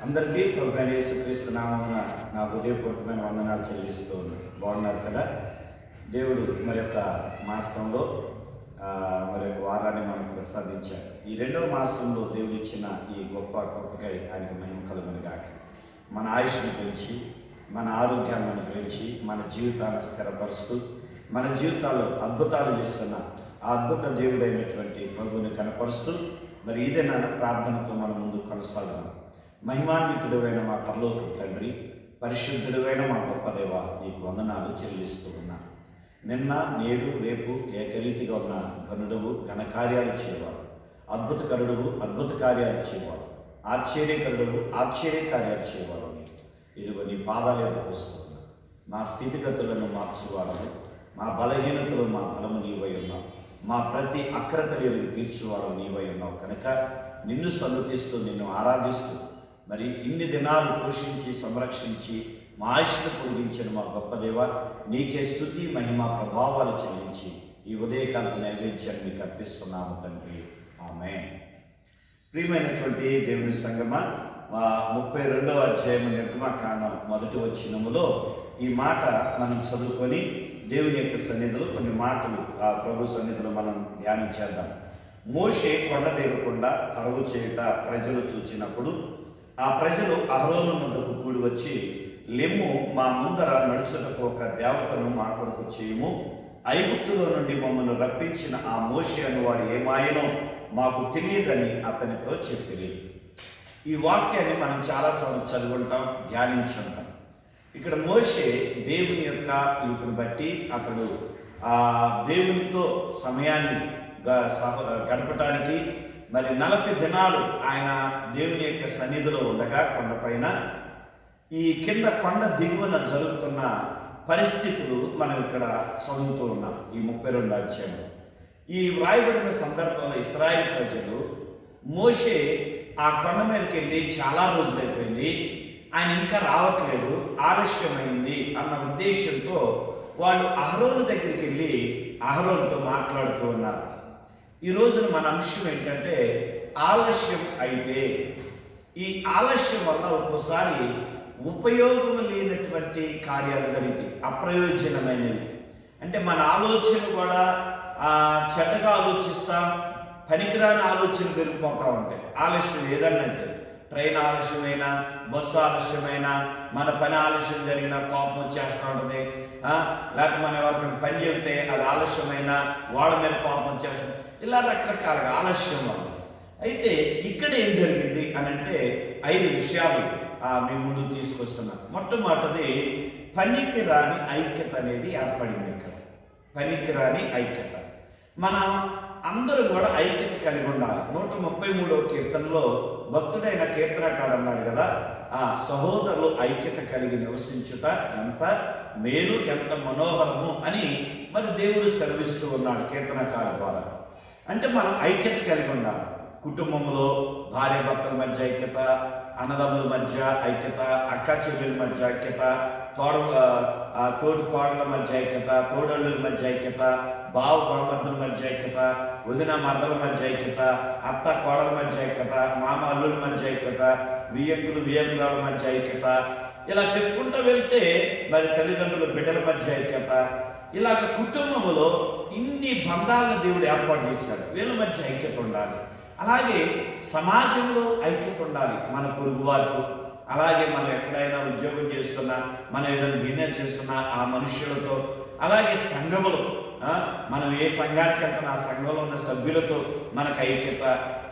అందరికీ ప్రభువైన యేసుక్రీస్తు నామమున నా హృదయపూర్వకమైన వందనాలు చెల్లిస్తూ ఉన్నాను. బాగున్నారు కదా? దేవుడు మరి యొక్క మాసంలో మరి యొక్క వారాన్ని మనకు ప్రసాదించారు. ఈ రెండవ మాసంలో దేవుడు ఇచ్చిన ఈ గొప్ప కృపకై ఆయనకు మహిమ కలుగును గాక. మన ఆయుష్ని పెంచి, మన ఆరోగ్యాన్ని అనుగ్రహించి, మన జీవితాన్ని స్థిరపరుస్తూ, మన జీవితాల్లో అద్భుతాలు చేస్తున్న ఆ అద్భుత దేవుడైనటువంటి ప్రభువుని కనపరుస్తూ మరి ఇదేనా ప్రార్థనతో మనం ముందుకు కొనసాగుదాం. మహిమాన్వితుడైన మా పరలోక తండ్రి, పరిశుద్ధుడైన మా గొప్ప దేవ, నీకు వందనాలు చెల్లిస్తూ ఉన్నాను. నిన్న, నేడు, రేపు ఏకరీతిగా ఉన్న ఘనుడవు, ఘనకార్యాలు చేయవాడు, అద్భుతకరుడవు, అద్భుత కార్యాలు చేయవాడు, ఆశ్చర్యకరుడవు, ఆశ్చర్య కార్యాలు చేయవాడు. ఇదిగో నీ పాదాలు ఎదుకొస్తున్నా. మా స్థితిగతులను మార్చువాడము, మా బలహీనతలు మా బలము నీవై ఉన్నావు. మా ప్రతి అక్రతలు ఎరుగు తీర్చువాడు నీవై ఉన్నావు కనుక నిన్ను సన్నుతిస్తూ, నిన్ను ఆరాధిస్తూ, మరి ఇన్ని దినాలు పోషించి సంరక్షించి మా ఆయుష్ను పొడిగించిన మా గొప్ప దేవ, నీకే స్తుతి మహిమ ప్రభావాలు చెల్లించి ఈ ఉదయకాల నైవేద్యాన్ని మీకు అర్పిస్తున్నాము తండ్రి. ఆమేన్. ప్రియమైనటువంటి దేవుని సంగమ, 32వ అధ్యాయం నిర్గమకాండం 1వ వచనములో ఈ మాట మనం చదువుకొని దేవుని యొక్క సన్నిధిలో కొన్ని మాటలు ఆ ప్రభు సన్నిధిలో మనం ధ్యానం చేద్దాం. మోషే కొండ దిగకుండా తడవు చేయుట ప్రజలు చూచినప్పుడు ఆ ప్రజలు అహరోను వద్దకు కూడి వచ్చి, లెమ్ము, మా ముందర నడుచుటకు ఒక దేవతను మా కొరకు చేయము. ఐగుప్తులో నుండి మమ్మల్ని రప్పించిన ఆ మోషే అనువాడు ఏమాయనో మాకు తెలియదని అతనితో చెప్పిరి. ఈ వాక్యాన్ని మనం చాలాసార్లు చదువుకుంటాం, ధ్యానించుంటాం. ఇక్కడ మోషే దేవుని యొక్క పిలుపుని బట్టి అతడు ఆ దేవునితో సమయాన్ని గడపటానికి మరి 40 దినాలు ఆయన దేవుని యొక్క సన్నిధిలో ఉండగా కొండపైన ఈ కింద కొండ దిగువన జరుగుతున్న పరిస్థితులు మనం ఇక్కడ చదువుతూ ఉన్నాం. ఈ 32వ అధ్యాయంలో ఈ వ్రాయబడిన సందర్భంలో ఇశ్రాయేలు ప్రజలు మోషే ఆ కొండ మీదకి వెళ్ళి చాలా రోజులైపోయింది, ఆయన ఇంకా రావట్లేదు, ఆలస్యమైంది అన్న ఉద్దేశంతో వాళ్ళు అహరోను దగ్గరికి వెళ్ళి అహరోనుతో మాట్లాడుతూ ఉన్నారు. ఈ రోజున మన అంశం ఏంటంటే ఆలస్యం అయితే. ఈ ఆలస్యం వల్ల ఒక్కోసారి ఉపయోగం లేనటువంటి కార్యాలు జరిగి అప్రయోజనమైనవి. అంటే మన ఆలోచన కూడా చెడ్డగా ఆలోచిస్తాం, పనికిరాని ఆలోచన పెరిగిపోతూ ఉంటాయి. ఆలస్యం ఏదన్నంటే ట్రైన్ ఆలస్యమైనా, బస్సు ఆలస్యమైనా, మన పని ఆలస్యం జరిగినా కోపం వచ్చేస్తూ ఉంటుంది. లేకపోతే మన ఎవరికైనా పని చెబితే అది ఆలస్యమైనా వాళ్ళ మీద కోపం వచ్చేస్తుంది. ఇలా రకరకాలుగా ఆలస్యం వల్ల. అయితే ఇక్కడ ఏం జరిగింది అని అంటే 5 విషయాలు మీ ముందు తీసుకొస్తున్నా. మొట్టమొదటిది పనికిరాని ఐక్యత అనేది ఏర్పడింది. ఇక్కడ పనికిరాని ఐక్యత. మన అందరూ కూడా ఐక్యత కలిగి ఉండాలి. 133వ కీర్తనలో భక్తుడైన కీర్తనకాడు అన్నాడు కదా, సహోదరులు ఐక్యత కలిగి నివసించుట ఎంత మేలు, ఎంత మనోహరము అని మరి దేవుడు సెలవిస్తూ ఉన్నాడు కీర్తనకాడు ద్వారా. అంటే మనం ఐక్యత కలిగి ఉండాలి. కుటుంబంలో భార్య భర్తల మధ్య ఐక్యత, అన్నదమ్ముల మధ్య ఐక్యత, అక్క చెల్లెల మధ్య ఐక్యత, తోటి కోడల మధ్య ఐక్యత, తోడళ్ళుల మధ్య ఐక్యత, బావ బామర్దుల మధ్య ఐక్యత, వదిన మరదల మధ్య ఐక్యత, అత్త కోడల మధ్య ఐక్యత, మామ అల్లుల మధ్య ఐక్యత, వియ్యంకులు వియ్యంకురాల మధ్య ఐక్యత. ఇలా చెప్పుకుంటూ వెళ్తే మరి తల్లిదండ్రుల బిడ్డల మధ్య ఐక్యత. ఇలాగ కుటుంబంలో ఇన్ని బంధాలను దేవుడు ఏర్పాటు చేశాడు. వీళ్ళ మధ్య ఐక్యత ఉండాలి. అలాగే సమాజంలో ఐక్యత ఉండాలి, మన పొరుగు వారితో. అలాగే మనం ఎక్కడైనా ఉద్యోగం చేస్తున్నా, మనం ఏదైనా బిజినెస్ చేస్తున్నా ఆ మనుష్యులతో. అలాగే సంఘములో మనం ఏ సంఘానికి వెళ్తున్నా ఆ సంఘంలో ఉన్న సభ్యులతో మనకు ఐక్యత.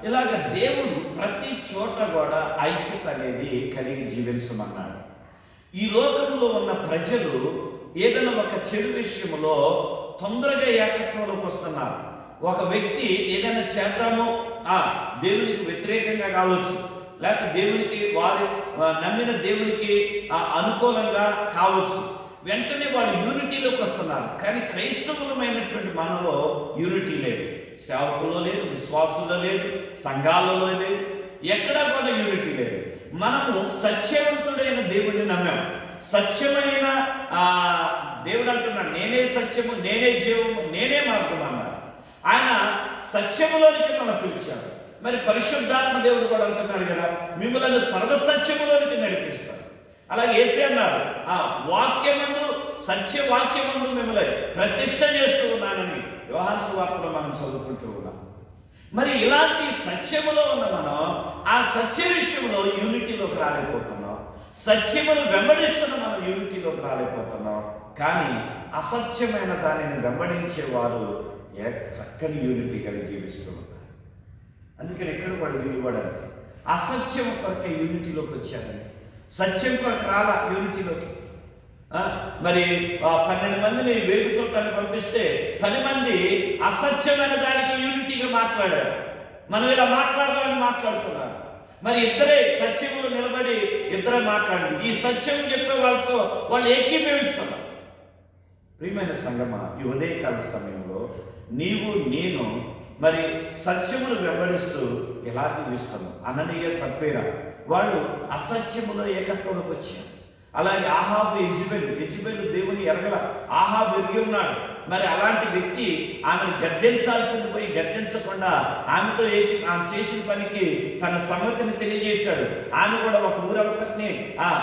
ఇలాగ దేవుడు ప్రతి చోట కూడా ఐక్యత అనేది కలిగి జీవించమన్నాడు. ఈ లోకంలో ఉన్న ప్రజలు ఏదైనా ఒక చెడు విషయంలో తొందరగా ఏకత్వంలోకి వస్తున్నారు. ఒక వ్యక్తి ఏదైనా చేద్దామో దేవునికి వ్యతిరేకంగా కావచ్చు, లేకపోతే దేవునికి వారు నమ్మిన దేవునికి అనుకూలంగా కావచ్చు, వెంటనే వాళ్ళు యూనిటీలోకి వస్తున్నారు. కానీ క్రైస్తవులమైనటువంటి మనలో యూనిటీ లేదు, సేవకుల్లో లేదు, విశ్వాసుల్లో లేదు, సంఘాలలో లేదు, ఎక్కడా కూడా యూనిటీ లేదు. మనము సత్యవంతుడైన దేవుడిని నమ్మాము. సత్యమైన దేవుడు అంటున్నాడు, నేనే సత్యము, నేనే జీవము, నేనే మార్గం అన్నారు. ఆయన సత్యములోనికి మనం పిలిచాడు. మరి పరిశుద్ధాత్మ దేవుడు కూడా అంటున్నాడు కదా, మిమ్మల్ని సర్వసత్యములోనికి నడిపిస్తాడు. అలాగే యేసే అన్నారు, ఆ వాక్యమందు సత్యవాక్యమందు మిమ్మల్ని ప్రతిష్ఠ చేస్తూ ఉన్నానని యోహాను సువార్తలో మనం చదువుకుంటూ ఉన్నాం. మరి ఇలాంటి సత్యములో ఉన్న మనం ఆ సత్య విషయంలో యూనిటీలోకి రాలేకపోతున్నాం. సత్యమును వెంబడిస్తున్న మనం యూనిటీలోకి రాలేకపోతున్నాం. కానీ అసత్యమైన దానిని వెంబడించేవారు చక్కని యూనిటీ కలిగి జీవిస్తూ ఉంటారు. అందుకని ఎక్కడ కూడా వీళ్ళు కూడా అసత్యం కొరకే యూనిటీలోకి వచ్చారండి. సత్యం కొరకు రాలా యూనిటీలోకి. మరి 12 మందిని వేగు చూడటానికి పంపిస్తే 10 మంది అసత్యమైన దానికి యూనిటీగా మాట్లాడారు. మనం ఇలా మాట్లాడదామని మాట్లాడుతున్నారు. మరి ఇద్దరే సత్యములు నిలబడి ఇద్దరే మాట్లాడండి. ఈ సత్యం చెప్పే వాళ్ళతో వాళ్ళు ఏకీభవించారు. ప్రియమైన సంగమా, ఈ ఉదయకాల సమయంలో నీవు నేను మరి సత్యమును వెంబడిస్తూ ఎలా జీవిస్తాము? అననీయ సప్పేరా వాళ్ళు అసత్యములో ఏకత్వంలోకి వచ్చారు. అలాగే ఆహాబు యెజెబెలు దేవుని ఎరగల, ఆహాబు ఎరిగి ఉన్నాడు. మరి అలాంటి వ్యక్తి ఆమెను గద్దించాల్సింది పోయి గద్దించకుండా ఆమెతో ఆమె చేసిన పనికి తన సమ్మతిని తెలియజేశాడు. ఆమె కూడా ఒక ఊరంతటిని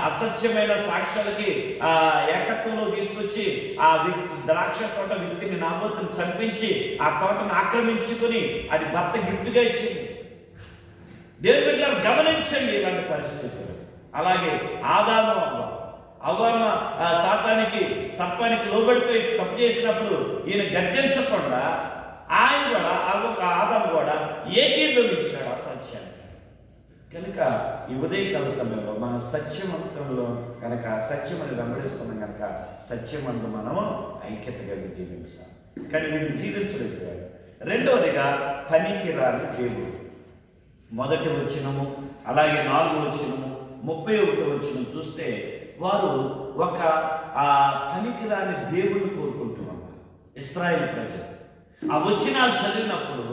అసత్యమైన సాక్ష్యాలకి ఏకత్వంలో తీసుకొచ్చి ఆ ద్రాక్ష తోట వ్యక్తిని నాబోతుని చంపించి ఆ తోటను ఆక్రమించుకొని అది భర్త గిఫ్ట్గా ఇచ్చింది. దేవుని బిడ్డలు గమనించండి ఇలాంటి పరిస్థితులు. అలాగే ఆదాము అవ్వ సాతానికి సర్పానికి లోబడిపోయి తప్పు చేసినప్పుడు ఈయన గద్దించకుండా ఆయన కూడా ఆదాము కూడా ఏకీభవించాడు ఆ సత్యాన్ని. కనుక ఈ ఉదయకాల సమయంలో మన సత్యవంతంలో కనుక సత్యమని వెంబడిస్తున్నాం కనుక సత్యమందు మనము ఐక్యత కలిగి జీవించాలి. కానీ వీళ్ళు జీవించలేకపోయారు. రెండవదిగా పనికి రాని దేవుడు. మొదటి వచనము అలాగే 4వ వచనము 31వ వచనం చూస్తే వారు ఒక పనికిరాని దేవుణ్ణి కోరుకుంటున్నారు ఇశ్రాయేలు ప్రజలు. ఆ వచనాలు చదివినప్పుడు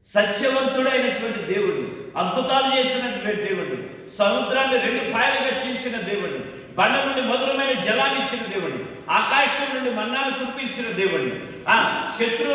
సత్యవంతుడైనటువంటి దేవుడిని, అద్భుతాలు చేసినటువంటి దేవుడిని, సముద్రాన్ని 2 పాయలుగా చీల్చిన దేవుడిని, బండ నుండి మధురమైన జలాన్ని ఇచ్చిన దేవుడిని, ఆకాశం నుండి మన్నాను కురిపించిన దేవుడిని, శత్రువు